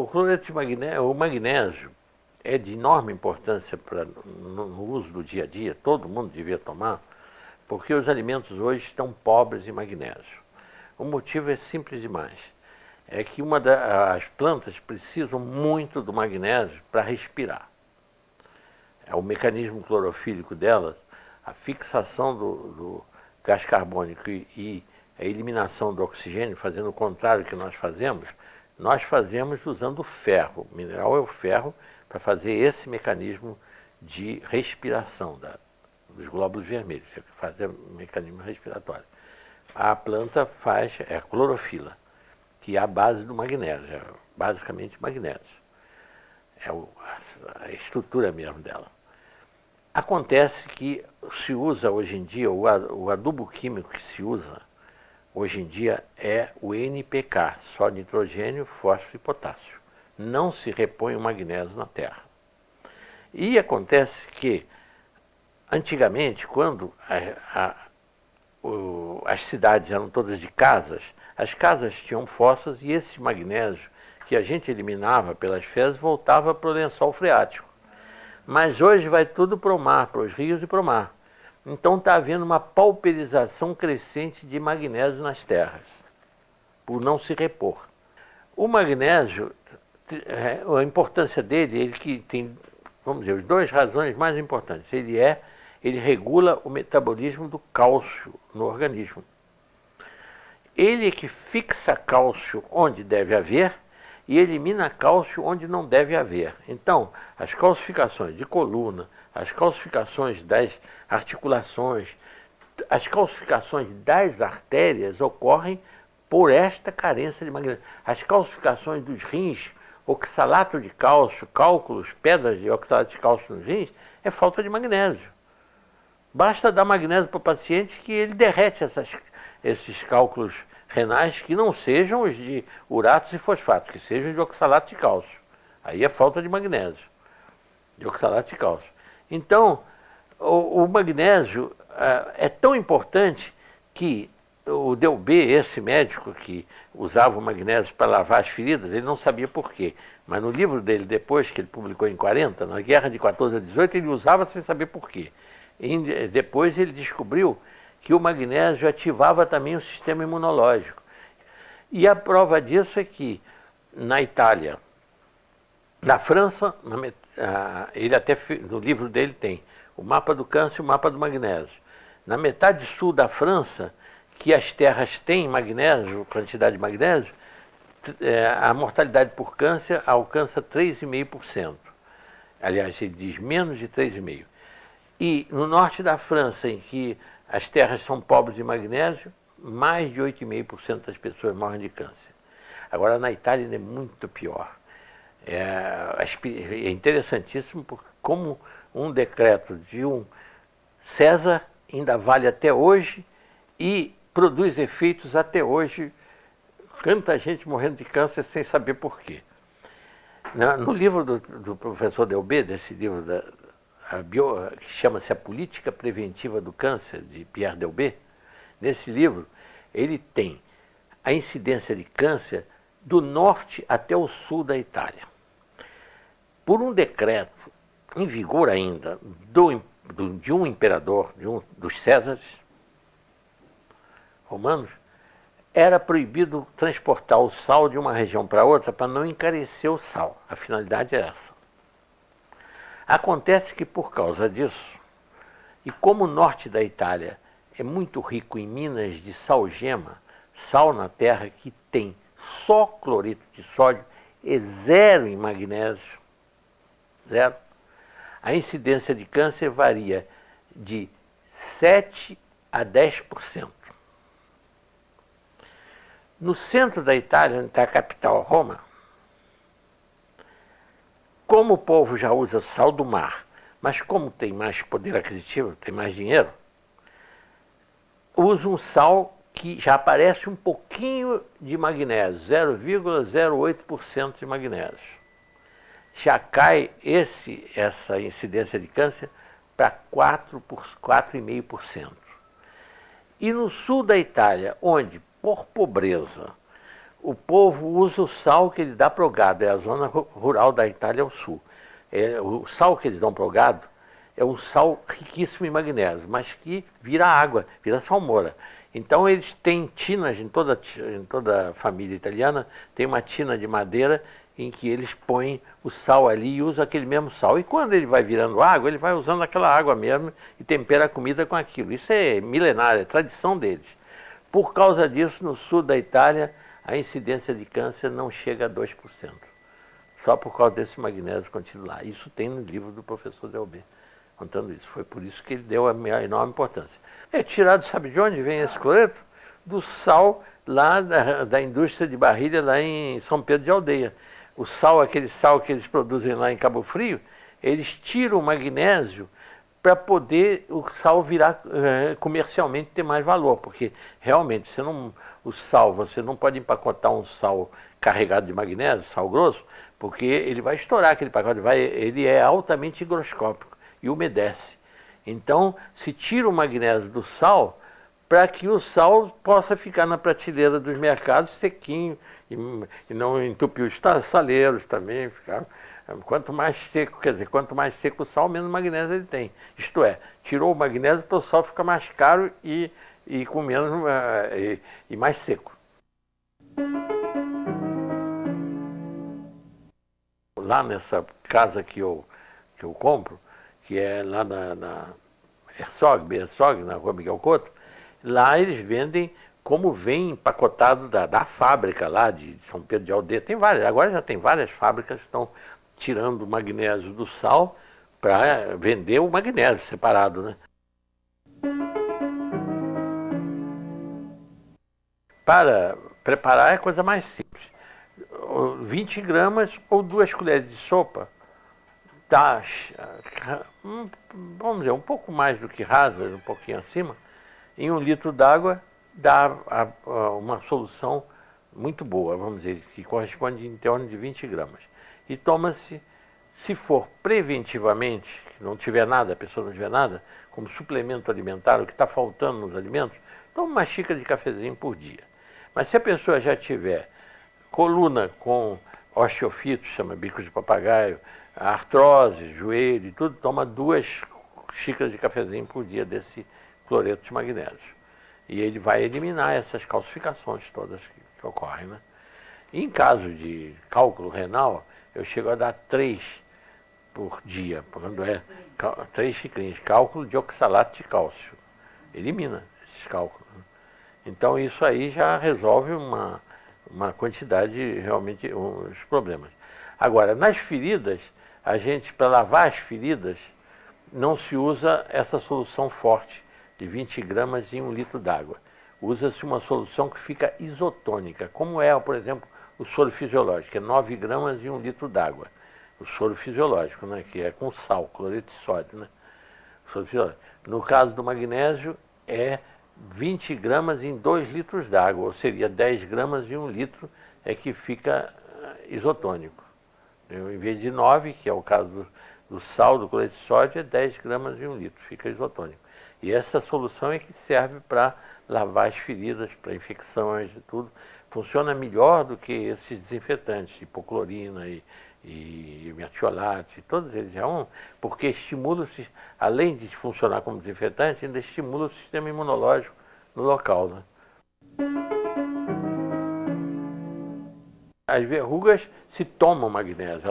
O cloreto de magnésio, o magnésio é de enorme importância no uso do dia a dia, todo mundo devia tomar, porque os alimentos hoje estão pobres em magnésio. O motivo é simples demais. É que as plantas precisam muito do magnésio para respirar. É o mecanismo clorofílico delas, a fixação do gás carbônico e a eliminação do oxigênio, fazendo o contrário do que nós fazemos usando o ferro. O mineral é o ferro para fazer esse mecanismo de respiração dos glóbulos vermelhos, fazer o mecanismo respiratório. A planta é a clorofila, que é a base do magnésio, é basicamente magnésio. É a estrutura mesmo dela. Acontece que se usa hoje em dia, o adubo químico que se usa hoje em dia é o NPK, só nitrogênio, fósforo e potássio. Não se repõe o magnésio na terra. E acontece que, antigamente, quando as cidades eram todas de casas, as casas tinham fossas e esse magnésio que a gente eliminava pelas fezes voltava para o lençol freático. Mas hoje vai tudo para o mar, para os rios e para o mar. Então está havendo uma pauperização crescente de magnésio nas terras, por não se repor. O magnésio, a importância dele, ele que tem, vamos dizer, as duas razões mais importantes. Ele regula o metabolismo do cálcio no organismo. Ele é que fixa cálcio onde deve haver e elimina cálcio onde não deve haver. Então, as calcificações de coluna, as calcificações das articulações, as calcificações das artérias ocorrem por esta carência de magnésio. As calcificações dos rins, oxalato de cálcio, cálculos, pedras de oxalato de cálcio nos rins, é falta de magnésio. Basta dar magnésio para o paciente que ele derrete esses cálculos renais que não sejam os de uratos e fosfatos, que sejam de oxalato de cálcio. Aí é falta de magnésio, de oxalato de cálcio. Então, o magnésio é tão importante que o Delbé, esse médico que usava o magnésio para lavar as feridas, ele não sabia por quê. Mas no livro dele, depois que ele publicou em 40, na Guerra de 14 a 18, ele usava sem saber por quê. E depois ele descobriu que o magnésio ativava também o sistema imunológico. E a prova disso é que na Itália, na França, ele até no livro dele tem o mapa do câncer e o mapa do magnésio. Na metade sul da França, que as terras têm magnésio, quantidade de magnésio, a mortalidade por câncer alcança 3,5%. Aliás, ele diz menos de 3,5%. E no norte da França, em que as terras são pobres de magnésio, mais de 8,5% das pessoas morrem de câncer. Agora, na Itália ainda é muito pior. É interessantíssimo porque como um decreto de um César ainda vale até hoje e produz efeitos até hoje. Tanta gente morrendo de câncer sem saber por quê. No livro do professor Delbé, desse livro que chama-se A Política Preventiva do Câncer, de Pierre Delbé, nesse livro ele tem a incidência de câncer do norte até o sul da Itália. Por um decreto em vigor ainda de um imperador, dos Césares romanos, era proibido transportar o sal de uma região para outra para não encarecer o sal. A finalidade é essa. Acontece que por causa disso, e como o norte da Itália é muito rico em minas de salgema, sal na terra que tem só cloreto de sódio e zero em magnésio, zero, a incidência de câncer varia de 7 a 10%. No centro da Itália, onde está a capital, Roma, como o povo já usa sal do mar, mas como tem mais poder aquisitivo, tem mais dinheiro, usa um sal que já aparece um pouquinho de magnésio, 0,08% de magnésio. Já cai essa incidência de câncer para 4,5%. E no sul da Itália, onde, por pobreza, O povo usa o sal que ele dá para o gado, é a zona rural da Itália ao sul. O sal que eles dão para o gado é um sal riquíssimo em magnésio, mas que vira água, vira salmoura. Então eles têm tinas, em toda a família italiana, tem uma tina de madeira em que eles põem o sal ali e usam aquele mesmo sal. E quando ele vai virando água, ele vai usando aquela água mesmo e tempera a comida com aquilo. Isso é milenário, é tradição deles. Por causa disso, no sul da Itália, a incidência de câncer não chega a 2%. Só por causa desse magnésio contido lá. Isso tem no livro do professor Delbé, contando isso. Foi por isso que ele deu a enorme importância. É tirado, sabe de onde vem esse cloreto? Do sal lá da indústria de Barrilha, lá em São Pedro de Aldeia. O sal, aquele sal que eles produzem lá em Cabo Frio, eles tiram o magnésio para poder o sal virar comercialmente ter mais valor, porque realmente você não pode empacotar um sal carregado de magnésio, sal grosso, porque ele vai estourar aquele pacote, ele é altamente higroscópico e umedece. Então, se tira o magnésio do sal para que o sal possa ficar na prateleira dos mercados sequinho e não entupir os saleiros também. Quanto mais seco, quanto mais seco o sal, menos magnésio ele tem. Isto é, tirou o magnésio para o sal ficar mais caro e com menos e mais seco. Lá nessa casa que eu compro, que é lá na Herzog, na rua Miguel Couto, lá eles vendem como vem empacotado da fábrica lá de São Pedro de Aldeia. Tem várias, agora já tem várias fábricas que estão tirando o magnésio do sal para vender o magnésio separado, né? Para preparar é a coisa mais simples. 20 gramas ou 2 colheres de sopa dá, vamos dizer, um pouco mais do que rasa, um pouquinho acima, em 1 litro d'água dá uma solução muito boa, vamos dizer, que corresponde em torno de 20 gramas. E toma-se, se for preventivamente, não tiver nada, a pessoa não tiver nada, como suplemento alimentar, o que está faltando nos alimentos, toma uma xícara de cafezinho por dia. Mas se a pessoa já tiver coluna com osteofito, chama bicos de papagaio, artrose, joelho e tudo, toma 2 xícaras de cafezinho por dia desse cloreto de magnésio. E ele vai eliminar essas calcificações todas que ocorrem, né? Em caso de cálculo renal, eu chego a dar 3 por dia, quando 3 xicrinhas, cálculo de oxalato de cálcio. Elimina esses cálculos, né? Então isso aí já resolve uma quantidade, realmente, os problemas. Agora, nas feridas, a gente, para lavar as feridas, não se usa essa solução forte de 20 gramas em 1 litro d'água. Usa-se uma solução que fica isotônica, como é, por exemplo, o soro fisiológico, que é 9 gramas em 1 litro d'água. O soro fisiológico, né, que é com sal, cloreto de sódio, né? O soro fisiológico. No caso do magnésio, é 20 gramas em 2 litros d'água, ou seria 10 gramas em 1 litro, é que fica isotônico. Em vez de 9, que é o caso do sal, do cloreto de sódio, é 10 gramas em 1 litro, fica isotônico. E essa solução é que serve para lavar as feridas, para infecções e tudo. Funciona melhor do que esses desinfetantes, hipoclorina e metiolate, todos eles porque estimula, além de funcionar como desinfetante, ainda estimula o sistema imunológico no local, né? As verrugas se tomam magnésio,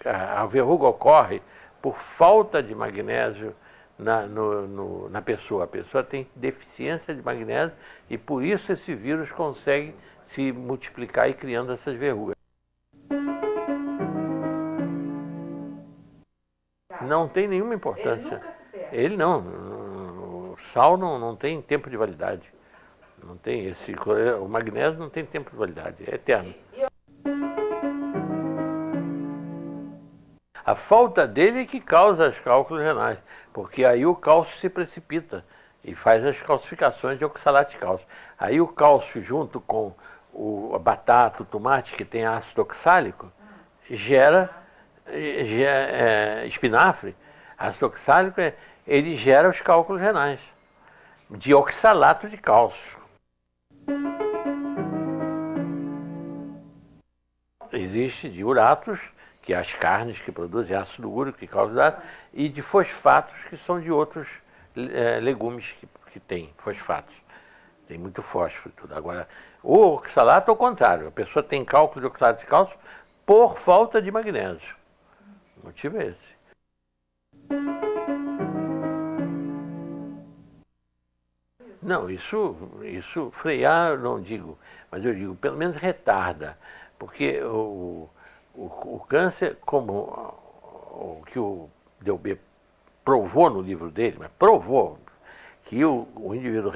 a verruga ocorre por falta de magnésio na pessoa. A pessoa tem deficiência de magnésio e por isso esse vírus consegue se multiplicar e criando essas verrugas. Não tem nenhuma importância. Ele não. O sal não tem tempo de validade. Não tem o magnésio não tem tempo de validade, é eterno. A falta dele é que causa os cálculos renais, porque aí o cálcio se precipita e faz as calcificações de oxalato de cálcio. Aí o cálcio junto com a batata, o tomate, que tem ácido oxálico, gera espinafre. Ácido oxálico, ele gera os cálculos renais de oxalato de cálcio. Existe de uratos, que é as carnes que produzem ácido úrico que causa urato, e de fosfatos, que são de outros legumes que tem fosfatos. Tem muito fósforo e tudo. Agora, o oxalato é o contrário. A pessoa tem cálculo de oxalato de cálcio por falta de magnésio. O motivo é esse. Não, isso frear eu não digo, mas eu digo, pelo menos retarda. Porque o câncer, como o que o Delbé provou no livro dele, mas provou que o indivíduo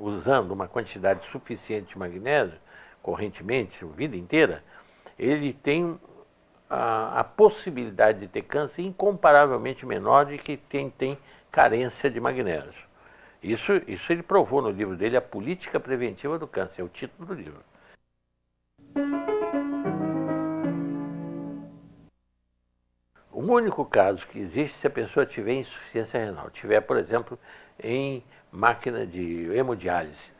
usando uma quantidade suficiente de magnésio, correntemente, a vida inteira, ele tem a possibilidade de ter câncer incomparavelmente menor de que quem tem carência de magnésio. Isso ele provou no livro dele, A Política Preventiva do Câncer, é o título do livro. O único caso que existe se a pessoa tiver insuficiência renal, tiver, por exemplo, em máquina de hemodiálise,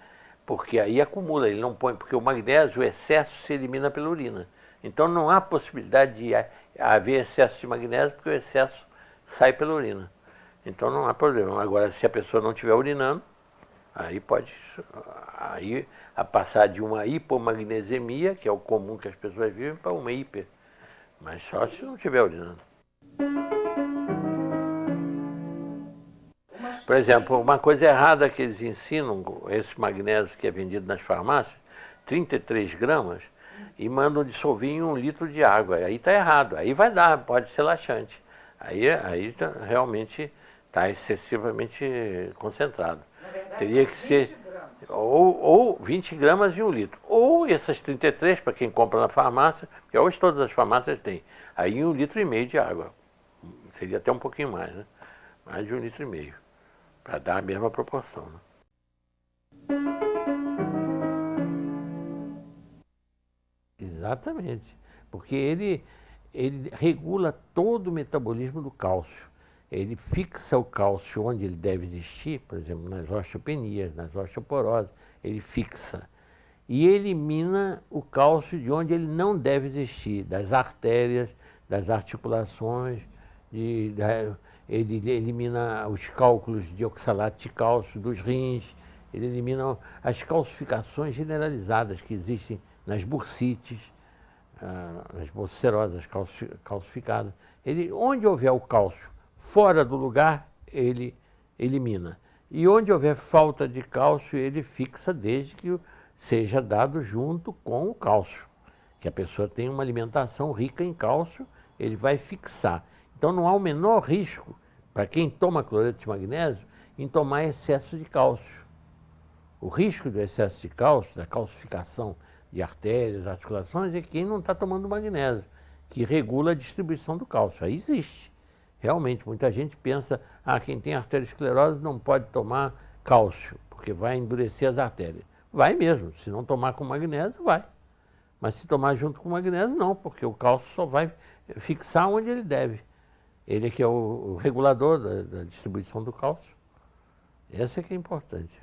porque aí acumula, ele não põe, porque o magnésio, o excesso se elimina pela urina. Então não há possibilidade de haver excesso de magnésio, porque o excesso sai pela urina. Então não há problema. Agora, se a pessoa não estiver urinando, aí pode a passar de uma hipomagnesemia, que é o comum que as pessoas vivem, para uma hiper. Mas só se não estiver urinando. Por exemplo, uma coisa errada que eles ensinam, esse magnésio que é vendido nas farmácias, 33 gramas, e mandam dissolver em 1 litro de água. Aí está errado. Aí vai dar, pode ser laxante. Aí realmente está excessivamente concentrado. Verdade, teria que ser ou 20 gramas em 1 litro. Ou essas 33, para quem compra na farmácia, que hoje todas as farmácias têm. Aí 1,5 litro de água. Seria até um pouquinho mais, né? Mais de 1,5 litro. Para dar a mesma proporção. Né? Exatamente. Porque ele regula todo o metabolismo do cálcio. Ele fixa o cálcio onde ele deve existir, por exemplo, nas osteopenias, nas osteoporoses, ele fixa. E elimina o cálcio de onde ele não deve existir, das artérias, das articulações, ele elimina os cálculos de oxalato de cálcio dos rins, ele elimina as calcificações generalizadas que existem nas bursites, nas bolsecerosas calcificadas. Onde houver o cálcio fora do lugar, ele elimina. E onde houver falta de cálcio, ele fixa desde que seja dado junto com o cálcio. Que a pessoa tem uma alimentação rica em cálcio, ele vai fixar. Então não há o menor risco, para quem toma cloreto de magnésio, em tomar excesso de cálcio. O risco do excesso de cálcio, da calcificação de artérias, articulações, é quem não está tomando magnésio, que regula a distribuição do cálcio. Aí existe. Realmente, muita gente pensa, quem tem arteriosclerose não pode tomar cálcio, porque vai endurecer as artérias. Vai mesmo, se não tomar com magnésio, vai. Mas se tomar junto com magnésio, não, porque o cálcio só vai fixar onde ele deve. Ele é que é o regulador da distribuição do cálcio. Essa é que é importante.